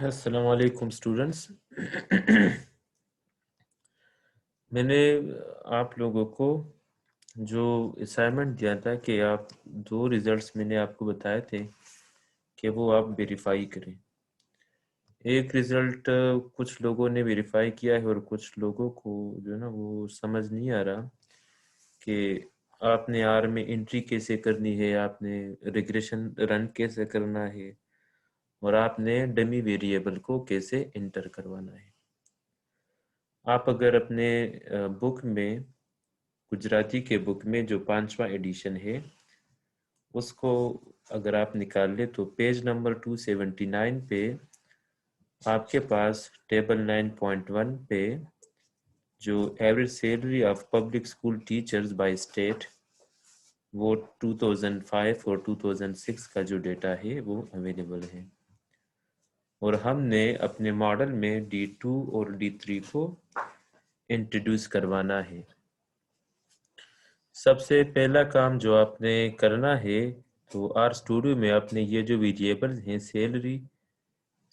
अस्सलाम वालेकुम स्टूडेंट्स। मैंने आप लोगों को जो असाइनमेंट दिया था कि आप दो रिजल्ट्स मैंने आपको बताए थे कि वो आप वेरीफाई करें। एक रिज़ल्ट कुछ लोगों ने वेरीफाई किया है और कुछ लोगों को जो है ना वो समझ नहीं आ रहा कि आपने आर में एंट्री कैसे करनी है, आपने रिग्रेशन रन कैसे करना है और आपने डमी वेरिएबल को कैसे इंटर करवाना है। आप अगर अपने बुक में गुजराती के बुक में जो 5वां एडिशन है उसको अगर आप निकाल ले तो पेज नंबर 279 पे आपके पास टेबल 9.1 पे जो average salary of public school teachers by state वो 2005 और 2006 का जो डेटा है वो अवेलेबल है और हमने अपने मॉडल में D2 और D3 को इंट्रोड्यूस करवाना है। सबसे पहला काम जो आपने करना है तो आर स्टूडियो में आपने ये जो वेरिएबल हैं सैलरी,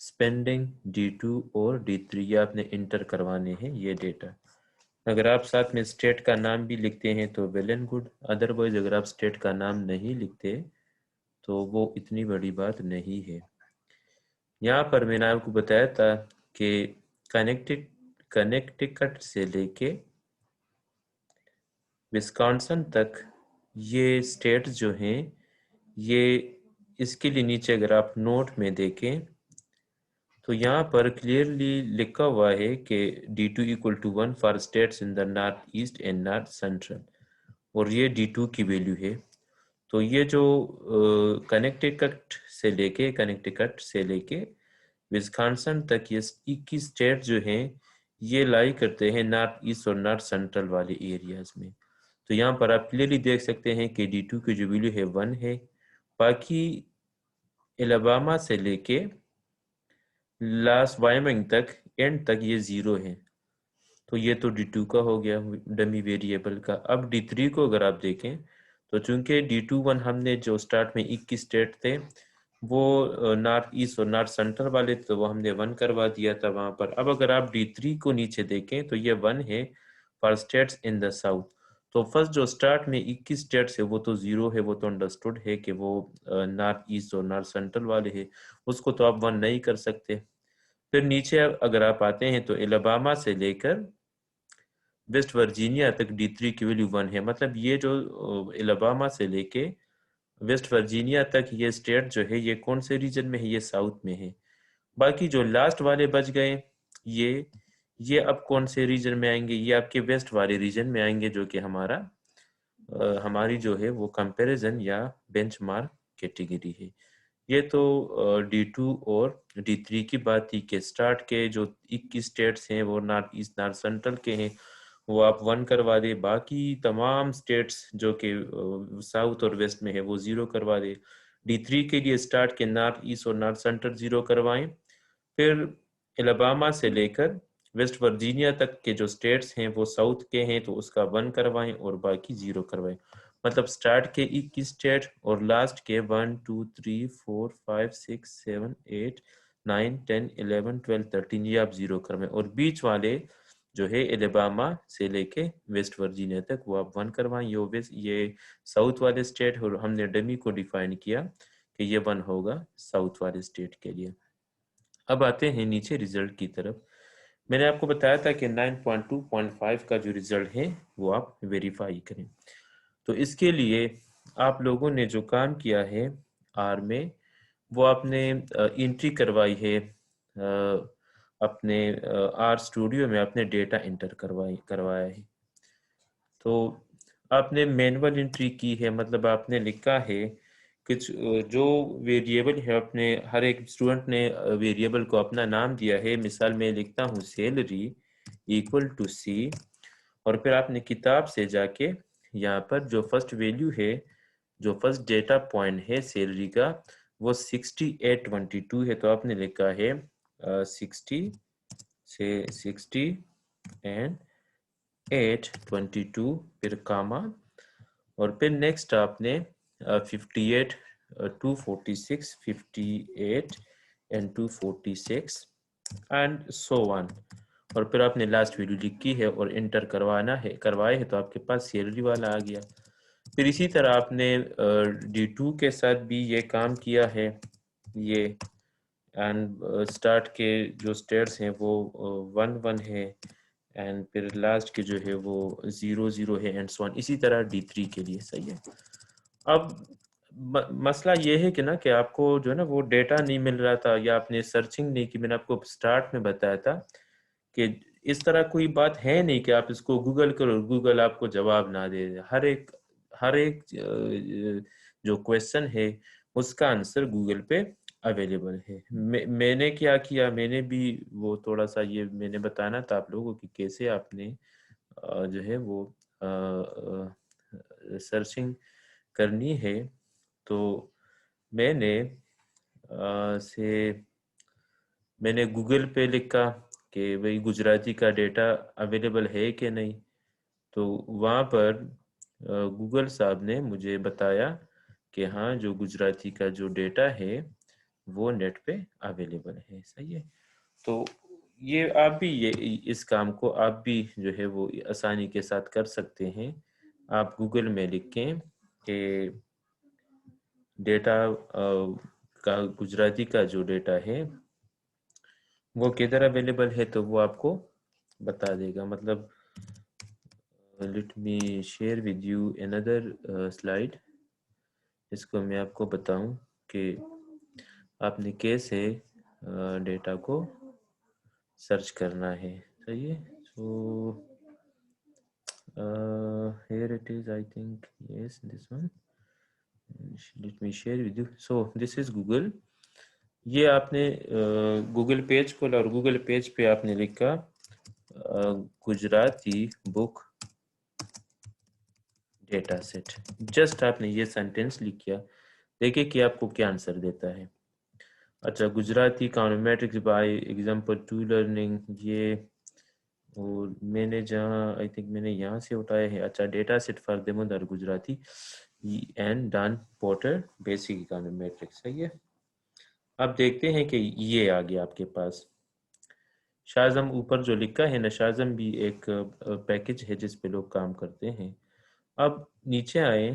स्पेंडिंग, D2 और D3 ये आपने इंटर करवाने हैं ये डेटा। अगर आप साथ में स्टेट का नाम भी लिखते हैं तो वेल एंड गुड, अदरवाइज अगर आप स्टेट का नाम नहीं लिखते तो वो इतनी बड़ी बात नहीं है। यहाँ पर मैंने आपको बताया था कि कनेक्टिकट से लेके विस्कॉन्सन तक ये स्टेट्स जो हैं ये इसके लिए नीचे अगर आप नोट में देखें तो यहाँ पर क्लियरली लिखा हुआ है कि D2 equal to 1 for states in the north east and north central और ये D2 की वैल्यू है। तो ये जो कनेक्टिकट से लेके विस्कॉन्सन तक ये 21 स्टेट जो हैं ये लाई करते हैं नॉर्थ ईस्ट और नॉर्थ सेंट्रल वाले एरियाज में। तो यहाँ पर आप क्लियरली देख सकते हैं कि D2 की जो वैल्यू है 1 है, बाकी एलाबामा से लेके लास्ट वायमिंग तक एंड तक ये 0 है। तो ये तो D2 का हो गया डमी वेरिएबल का। अब D3 को अगर आप देखें तो चूंकि D2 1 हमने जो स्टार्ट में 21 स्टेट थे वो नॉर्थ ईस्ट और नॉर्थ सेंट्रल वाले तो वो हमने 1 करवा दिया था वहां पर। अब अगर आप D3 को नीचे देखें तो ये 1 है for states in the south. तो फर्स्ट जो स्टार्ट में 21 स्टेट्स है वो तो 0 है, वो तो अंडरस्टूड है कि वो नॉर्थ ईस्ट और नॉर्थ सेंट्रल वाले है, उसको तो आप 1 नहीं कर सकते। फिर नीचे अगर आप आते हैं तो एलाबामा से लेकर वेस्ट वर्जीनिया तक D3 की वैल्यू 1 है। मतलब ये जो एलाबामा से लेके वेस्ट वर्जीनिया तक ये स्टेट जो है ये कौन से रीजन में है, ये साउथ में है। बाकी जो लास्ट वाले बच गए ये ये अब कौन से रीजन में आएंगे, ये आपके वेस्ट वाले रीजन में आएंगे जो कि हमारी जो है वो कंपैरिजन या बेंचमार्क कैटेगरी है। ये तो D2 और D3 की बात थी कि स्टार्ट के जो 21 स्टेट्स हैं वो नॉर्थ ईस्ट नॉर्थ सेंट्रल के हैं वो आप 1 करवा दे, बाकी तमाम स्टेट्स जो कि साउथ और वेस्ट में है वो 0 करवा दे। D3 के लिए स्टार्ट के नॉर्थ ईस्ट और नॉर्थ सेंट्रल 0 करवाएं, फिर एलाबामा से लेकर वेस्ट वर्जीनिया तक के जो स्टेट्स हैं वो साउथ के हैं तो उसका 1 करवाएं और बाकी 0 करवाएं। मतलब स्टार्ट के 21 स्टेट और लास्ट के 1 2 3 4 5 6 7 8 9 10 11 12 13 ये आप 0 करवाएं और बीच वाले जो है एलेबामा से लेके वेस्ट वर्जीनिया तक वो आप 1 करवाएं। ये साउथ वाले स्टेट और हमने डमी को डिफाइन किया कि ये 1 होगा साउथ वाले स्टेट के लिए। अब आते हैं नीचे रिजल्ट की तरफ। मैंने आपको बताया था कि 9.2.5 का जो रिजल्ट है वो आप वेरीफाई करें। तो इसके लिए आप लोगों ने जो काम किया है आर में वो आपने एंट्री करवाई है अपने आर स्टूडियो में आपने डेटा इंटर करवाया है। तो आपने मैनुअल एंट्री की है, मतलब आपने लिखा है कुछ जो वेरिएबल है अपने हर एक स्टूडेंट ने वेरिएबल को अपना नाम दिया है। मिसाल में लिखता हूँ सैलरी इक्वल टू C और फिर आपने किताब से जाके यहाँ पर जो फर्स्ट वैल्यू है, जो फर्स्ट डेटा पॉइंट है सैलरी का वो 6822 है। तो आपने लिखा है 60 से 60 एंड 822 फिर कामा और फिर नेक्स्ट आपने 58 246 58 N2 46 एंड सो वन, और फिर आपने लास्ट वैल्यू लिखी है और इंटर करवाए है तो आपके पास सैलरी वाला आ गया। फिर इसी तरह आपने D2 के साथ भी ये काम किया है, ये एंड स्टार्ट के जो स्टेट्स हैं वो 1 1 है एंड फिर लास्ट के जो है वो 0 0 है एंड सो ऑन। इसी तरह D3 के लिए, सही है। अब मसला ये है कि ना कि आपको जो है ना वो डेटा नहीं मिल रहा था या आपने सर्चिंग नहीं की। मैंने आपको स्टार्ट में बताया था कि इस तरह कोई बात है नहीं कि आप इसको गूगल करो, गूगल आपको जवाब ना दे। हर एक जो क्वेश्चन है उसका आंसर गूगल पे अवेलेबल है। मैंने क्या किया, मैंने भी वो थोड़ा सा ये मैंने बताना था आप लोगों की कैसे आपने जो है वो सर्चिंग करनी है। तो मैंने मैंने गूगल पे लिखा कि भाई गुजराती का डेटा अवेलेबल है कि नहीं। तो वहाँ पर गूगल साहब ने मुझे बताया कि हाँ, जो गुजराती का जो डेटा है वो नेट पे अवेलेबल है, सही है। तो ये आप भी ये इस काम को आप भी जो है वो आसानी के साथ कर सकते हैं। आप गूगल में लिखें कि डेटा का गुजराती का जो डेटा है वो किधर अवेलेबल है, तो वो आपको बता देगा। मतलब late me share with you another slide. इसको मैं आपको बताऊं कि आपने कैसे डेटा को सर्च करना है, सही है। सो here it is, I think, yes, this one. Let me share with you. So this is Google. ये आपने गूगल पेज खोला और गूगल पेज पे आपने लिखा Gujarati book data set. Just आपने ये सेंटेंस लिख किया, देखिए कि आपको क्या आंसर देता है। अच्छा, Gujarati econometrics by example to learning, ये और मैंने जहाँ आई थिंक मैंने यहाँ से उठाया है। अच्छा, data set for Damodar Gujarati and Don Porter basic econometrics, सही है। अब देखते हैं कि ये आ गया आपके पास। शाज़म ऊपर जो लिखा है ना, शाज़म भी एक पैकेज है जिस पे लोग काम करते हैं। अब नीचे आए,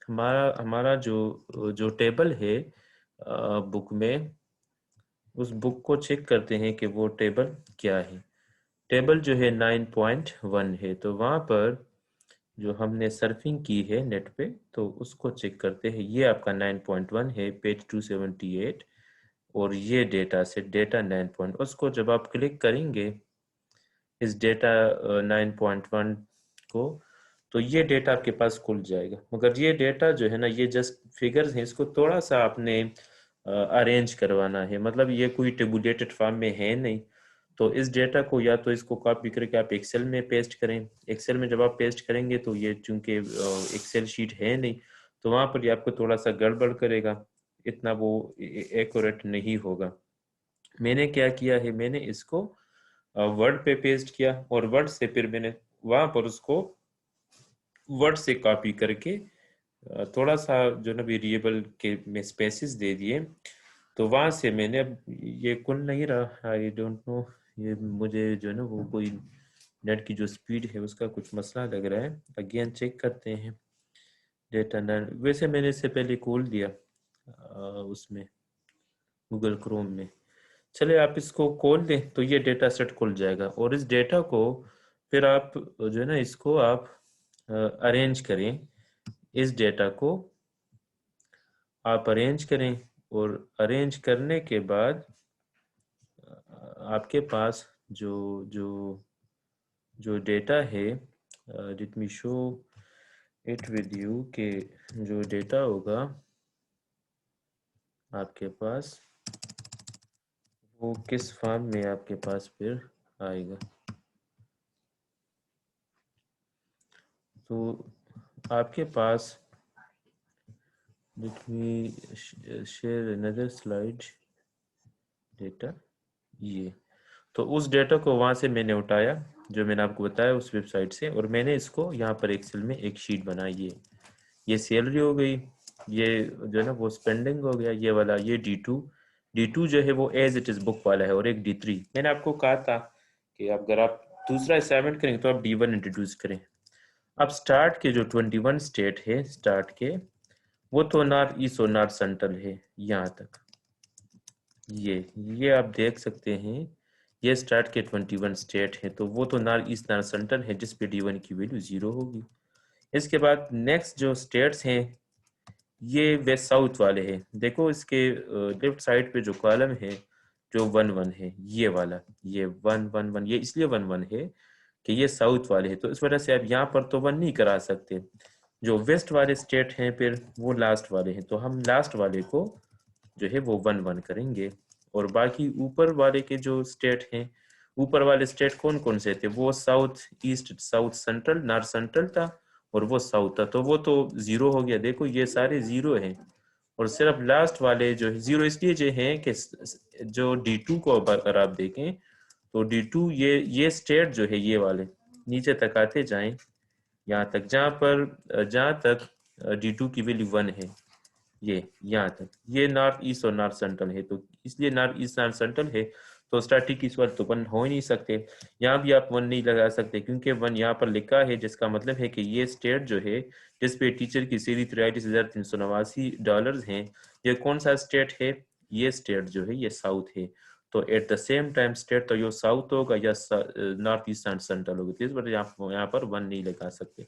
हमारा हमारा जो जो टेबल है बुक में, उस बुक को चेक करते हैं कि वो टेबल क्या है। टेबल जो है 9.1 है, तो वहाँ पर जो हमने सर्फिंग की है नेट पे तो उसको चेक करते हैं। ये आपका 9.1 है, पेज 278, और ये डेटा सेट डेटा 9. उसको जब आप क्लिक करेंगे इस डेटा 9.1 को, तो ये डेटा आपके पास खुल जाएगा। मगर ये डेटा जो है ना, ये जस्ट फिगर्स हैं, इसको थोड़ा सा आपने अरेंज करवाना है। मतलब ये कोई टेबुलेटेड फॉर्म में है नहीं। तो इस डेटा को या तो इसको कॉपी करके आप एक्सेल में पेस्ट करें। एक्सेल में जब आप पेस्ट करेंगे तो ये चूंकि एक्सेल शीट है नहीं, तो वहाँ पर ये आपको थोड़ा सा गड़बड़ करेगा, इतना वो एक्यूरेट नहीं होगा। मैंने क्या किया है, मैंने इसको वर्ड पे पेस्ट किया और वर्ड से फिर मैंने वहाँ पर उसको वर्ड से कॉपी करके थोड़ा सा जो ना वेरिएबल के में स्पेसिस दे दिए। तो वहाँ से मैंने, अब ये खुल नहीं रहा, आई डोंट नो, ये मुझे जो है ना वो कोई नेट की जो स्पीड है उसका कुछ मसला लग रहा है। अगेन चेक करते हैं डेटा नन। वैसे मैंने इससे पहले खोल दिया उसमें गूगल क्रोम में। चले आप इसको खोल दें तो ये डेटा सेट खुल जाएगा, और इस डेटा को फिर आप जो है ना इसको आप अरेंज करें। इस डेटा को आप अरेंज करें, और अरेंज करने के बाद आपके पास जो जो जो डेटा है, let me show it with you, के जो डेटा होगा आपके पास वो किस फॉर्म में आपके पास फिर आएगा। तो आपके पास, let me share another slide data, ये तो उस डेटा को वहाँ से मैंने उठाया जो मैंने आपको बताया उस वेबसाइट से, और मैंने इसको यहाँ पर एक्सेल में एक शीट बनाई है। ये सैलरी हो गई, ये जो है ना वो स्पेंडिंग हो गया, ये वाला ये D2, D2 जो है वो एज इट इज बुक वाला है, और एक D3। मैंने आपको कहा था कि अगर आप दूसरा असाइनमेंट करेंगे तो आप D1 इंट्रोड्यूस करें। अब स्टार्ट के जो 21 स्टेट है स्टार्ट के, वो तो नॉर्थ ईस्ट और नॉर्थ सेंट्रल है यहाँ तक। ये आप देख सकते हैं, ये स्टार्ट के 21 स्टेट है, तो वो तो नॉर्थ ईस्ट नॉर्थ सेंट्रल है, जिस पे D1 की वैल्यू 0 होगी। इसके बाद नेक्स्ट जो स्टेट्स हैं ये वेस्ट साउथ वाले हैं। देखो इसके लेफ्ट साइड पे जो कॉलम है जो 1 1 है, ये वाला, ये 1 1 1, ये इसलिए 1 1 है कि ये साउथ वाले हैं, तो इस वजह से आप यहाँ पर तो 1 नहीं करा सकते। जो वेस्ट वाले स्टेट हैं फिर वो लास्ट वाले हैं, तो हम लास्ट वाले को जो है वो 1 1 करेंगे। और बाकी ऊपर वाले के जो स्टेट हैं, ऊपर वाले स्टेट कौन कौन से थे, वो south east south central north central था, और वो साउथ था, तो वो तो 0 हो गया। देखो ये सारे 0 हैं, और सिर्फ लास्ट वाले जो 0 इसलिए जो हैं कि जो D2 को अगर आप देखें तो D2 ये स्टेट जो है ये वाले नीचे तक आते जाएं यहाँ तक, जहाँ तक D2 की वैल्यू 1 है, ये यहाँ तक, ये नॉर्थ ईस्ट और नॉर्थ सेंट्रल है, तो इसलिए नॉर्थ ईस्ट नॉर्थ सेंट्रल है, तो स्टैटिक इस वक्त तो 1 हो ही नहीं सकते। यहाँ भी आप 1 नहीं लगा सकते, क्योंकि 1 यहाँ पर लिखा है, जिसका मतलब है कि ये स्टेट जो है जिस पे टीचर की सैलरी $43,389 हैं, ये कौन सा स्टेट है, ये स्टेट जो है ये साउथ है। तो at the same time state तो यो साउथ होगा या नॉर्थ ईस्ट एंड सेंट्रल होगा, तो इस वजह यहाँ पर 1 नहीं लगा सकते।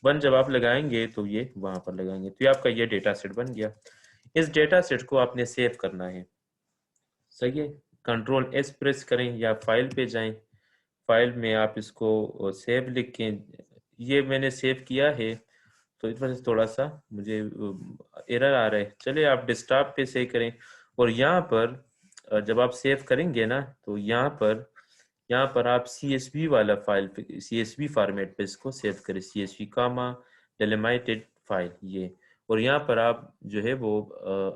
1 जब आप लगाएंगे तो ये वहां पर लगाएंगे, तो ये आपका ये डेटा सेट बन गया। इस डेटा सेट को आपने सेव करना है, सही है। कंट्रोल एस प्रेस करें या फाइल पे जाएं, फाइल में आप इसको सेव लिखें। ये मैंने सेव किया है, तो इस वजह से थोड़ा सा मुझे एरर आ रहा है। चलिए आप डेस्कटॉप पे सेव करें, और यहाँ पर जब आप सेव करेंगे ना, तो यहाँ पर आप CSV वाला फाइल पे, CSV फॉर्मेट पे इसको सेव करें, CSV कामा डेलिमिटेड फाइल ये। और यहाँ पर आप जो है वो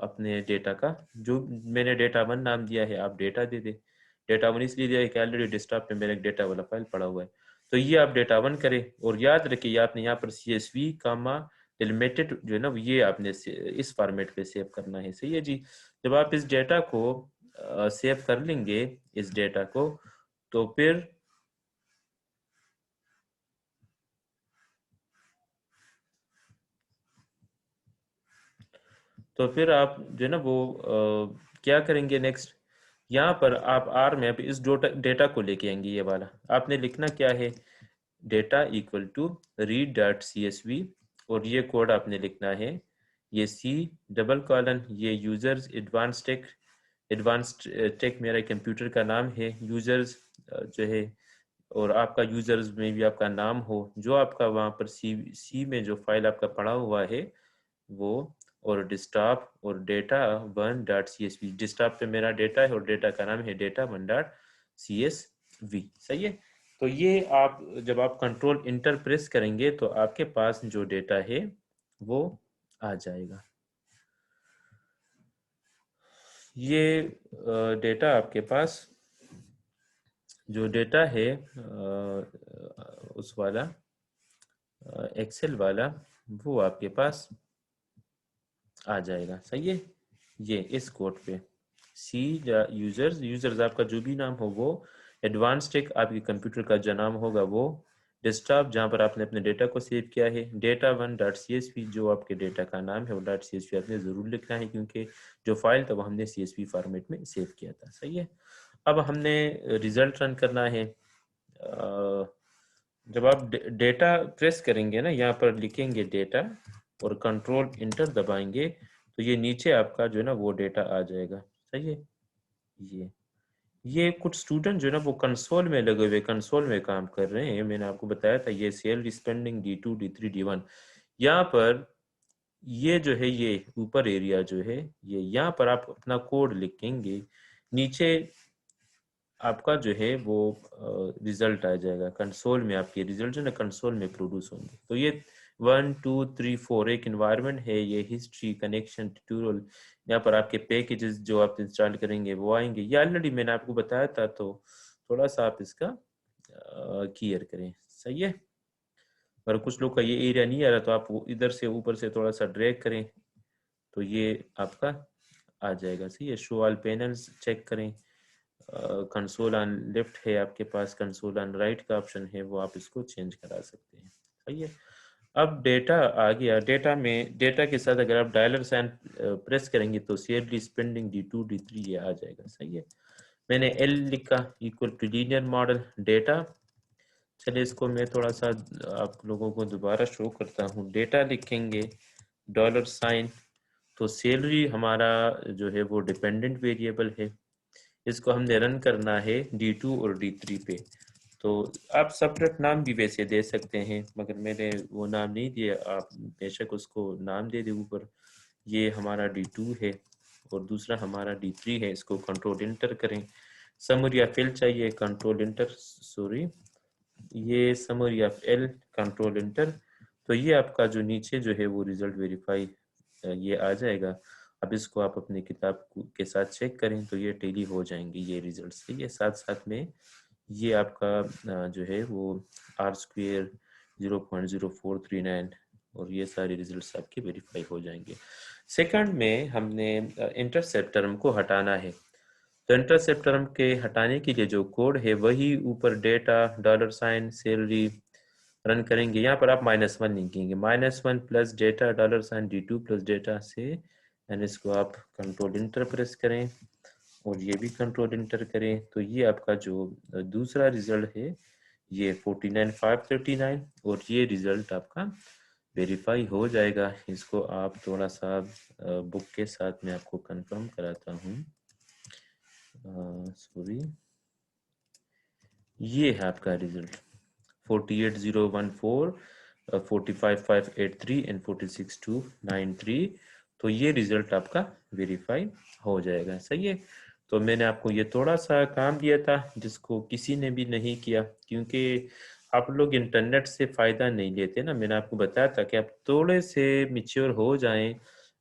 अपने डेटा का, जो मैंने डेटा 1 नाम दिया है, आप डेटा दे दे। डेटा 1 इसलिए दिया है कि ऑलरेडी डेस्कटॉप पे मेरा एक डेटा वाला फाइल पड़ा हुआ है, तो ये आप डेटा 1 करें। और याद रखिए आपने यहाँ पर CSV कामा डेलिमिटेड जो है ना, ये आपने इस फॉर्मेट पे सेव करना है, सही है जी। जब आप इस डेटा को सेव कर लेंगे, इस डेटा को, तो फिर आप जो है ना वो क्या करेंगे नेक्स्ट, यहाँ पर आप आर में अब इस डेटा को लेके आएंगे। ये वाला आपने लिखना क्या है, data equal to read dot CSV, और ये कोड आपने लिखना है, ये C डबल कॉलन, ये यूजर्स एडवांस्ड टेक मेरा कंप्यूटर का नाम है, यूजर्स जो है, और आपका यूजर्स में भी आपका नाम हो, जो आपका वहाँ पर सी में जो फाइल आपका पड़ा हुआ है वो, और डेस्कटॉप और data1.csv, डेस्कटॉप पे मेरा डेटा है और डेटा का नाम है data1.csv, सही है। तो ये आप जब आप कंट्रोल इंटर प्रेस करेंगे तो आपके पास जो डेटा है वो आ जाएगा। ये डेटा आपके पास जो डेटा है उस वाला एक्सेल वाला, वो आपके पास आ जाएगा, सही है। ये इस कोड पे सी यूजर्स आपका जो भी नाम हो वो, एडवांस टेक आपके कंप्यूटर का जो नाम होगा वो, डेस्कटॉप जहाँ पर आपने अपने डेटा को सेव किया है, data1.csv जो आपके डेटा का नाम है वो .csv आपने ज़रूर लिखना है, क्योंकि जो फाइल था वो हमने CSV फॉर्मेट में सेव किया था, सही है। अब हमने रिजल्ट रन करना है। जब आप डेटा प्रेस करेंगे ना, यहाँ पर लिखेंगे डेटा और कंट्रोल इंटर दबाएंगे, तो ये नीचे आपका जो है ना वो डेटा आ जाएगा, सही है। ये कुछ स्टूडेंट जो है ना वो कंसोल में लगे हुए, कंसोल में काम कर रहे हैं। मैंने आपको बताया था ये cell spending D2 D3 D1, यहाँ पर ये जो है ये ऊपर एरिया जो है ये, यहाँ पर आप अपना कोड लिखेंगे, नीचे आपका जो है वो रिजल्ट आ जाएगा कंसोल में, आपके रिजल्ट जो है ना कंसोल में प्रोड्यूस होंगे। तो ये 1 2 3 4 एक इन्वायरमेंट है, ये हिस्ट्री कनेक्शन ट्यूटोरियल, यहाँ पर आपके पैकेजेस जो आप इंस्टॉल करेंगे वो आएंगे, ये ऑलरेडी मैंने आपको बताया था, तो थोड़ा सा आप इसका क्लियर करें, सही है। और कुछ लोग का ये एरिया नहीं आ रहा, तो आप इधर से ऊपर से थोड़ा सा ड्रैग करें, तो ये आपका आ जाएगा। सही है, शो ऑल पैनल्स चेक करें, कंसोल ऑन लेफ्ट है आपके पास, कंसोल ऑन राइट का ऑप्शन है, वो आप इसको चेंज करा सकते हैं। सही है, अब डेटा आ गया। डेटा में, डेटा के साथ अगर आप डायलर साइन प्रेस करेंगे तो सीएलडी स्पेंडिंग D2 D3 ये आ जाएगा। सही है, मैंने एल लिखा equal to linear model data. चलिए इसको मैं थोड़ा सा आप लोगों को दोबारा शो करता हूँ। डेटा लिखेंगे डॉलर साइन, तो सैलरी हमारा जो है वो डिपेंडेंट वेरिएबल है, इसको हमने रन करना है D2 और D3 पे। तो आप सेपरेट नाम भी वैसे दे सकते हैं, मगर मैंने वो नाम नहीं दिया, आप बेशक उसको नाम दे दें ऊपर। ये हमारा D2 है और दूसरा हमारा D3 है, इसको कंट्रोल इंटर करें। समरी ऑफ एल चाहिए, कंट्रोल इंटर, सॉरी ये summary of L, control inter. तो ये आपका जो नीचे जो है वो रिजल्ट वेरीफाई ये आ जाएगा। अब इसको आप अपनी किताब के साथ चेक करें तो ये टेली हो जाएंगे ये रिजल्ट। सही है, साथ साथ में ये आपका जो है वो आर स्क्वेयर 0.0439 और ये सारे रिजल्ट्स आपके वेरीफाई हो जाएंगे। सेकंड में हमने इंटरसेप्ट टर्म को हटाना है, तो इंटरसेप्ट टर्म के हटाने के लिए जो कोड है वही ऊपर data dollar sign salary run करेंगे। यहाँ पर आप -1 लिखेंगे, -1 plus data dollar sign D2 plus data से, एंड इसको आप कंट्रोल इंटर प्रेस करें और ये भी कंट्रोल इंटर करें। तो ये आपका जो दूसरा रिजल्ट है ये 49,539 और ये रिजल्ट आपका वेरीफाई हो जाएगा। इसको आप थोड़ा सा बुक के साथ में आपको कंफर्म कराता हूँ, सॉरी, ये है आपका रिजल्ट 48,014, 45,583 एंड 46,293। तो ये रिजल्ट आपका वेरीफाई हो जाएगा। सही है, तो मैंने आपको ये थोड़ा सा काम दिया था जिसको किसी ने भी नहीं किया, क्योंकि आप लोग इंटरनेट से फ़ायदा नहीं लेते ना। मैंने आपको बताया था कि आप थोड़े से मिच्योर हो जाएं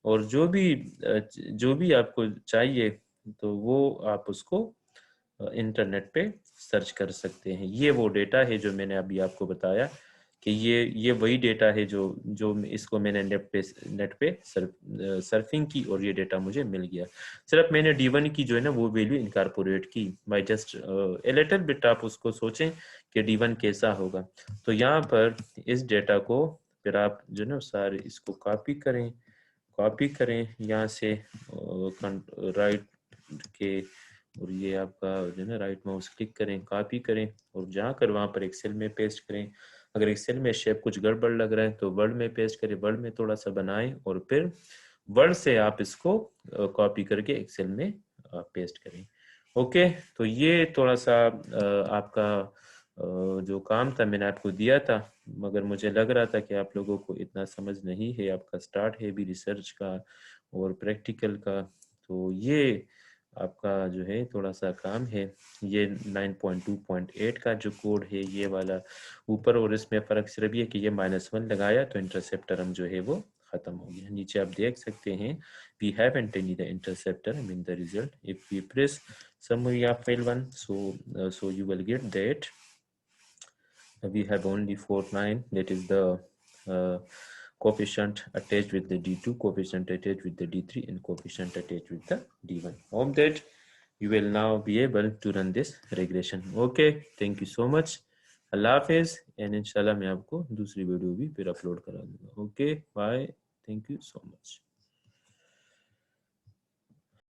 और जो भी आपको चाहिए तो वो आप उसको इंटरनेट पे सर्च कर सकते हैं। ये वो डेटा है जो मैंने अभी आपको बताया कि ये वही डेटा है जो जो इसको मैंने नेट पे सर्फिंग की और ये डेटा मुझे मिल गया। सिर्फ मैंने D1 की जो है ना वो वैल्यू इनकारपोरेट की by just a little bit. आप उसको सोचें कि D1 कैसा होगा। तो यहाँ पर इस डेटा को फिर आप जो है ना सारे इसको कॉपी करें यहाँ से राइट के, और ये आपका जो है ना राइट माउस क्लिक करें, कॉपी करें और जाकर वहाँ पर एक्सेल में पेस्ट करें। अगर एक्सेल में शेप कुछ गड़बड़ लग रहा है तो वर्ड में पेस्ट करें, वर्ड में थोड़ा सा बनाएं और फिर वर्ड से आप इसको कॉपी करके एक्सेल में पेस्ट करें। ओके, तो ये थोड़ा सा आपका जो काम था मैंने आपको दिया था, मगर मुझे लग रहा था कि आप लोगों को इतना समझ नहीं है। आपका स्टार्ट है भी रिसर्च का और प्रैक्टिकल का, तो ये आपका जो है थोड़ा सा काम है। ये 9.2.8 का जो कोड है ये वाला ऊपर, और इसमें फ़र्क सिर्फ ये कि ये -1 लगाया तो इंटरसेप्ट टर्म जो है वो ख़त्म हो गया। नीचे आप देख सकते हैं we haven't any the interceptor in the result. If we press summary of file 1, so you will get that we have only 49, that is the uh, coefficient attached with the D2, coefficient attached with the D3 and coefficient attached with the D1. Hope that you will now be able to run this regression. Okay, thank you so much. Allah Hafiz, and इंशाल्लाह मैं आपको दूसरी video भी फिर upload करा दूंगा। Okay bye, thank you so much.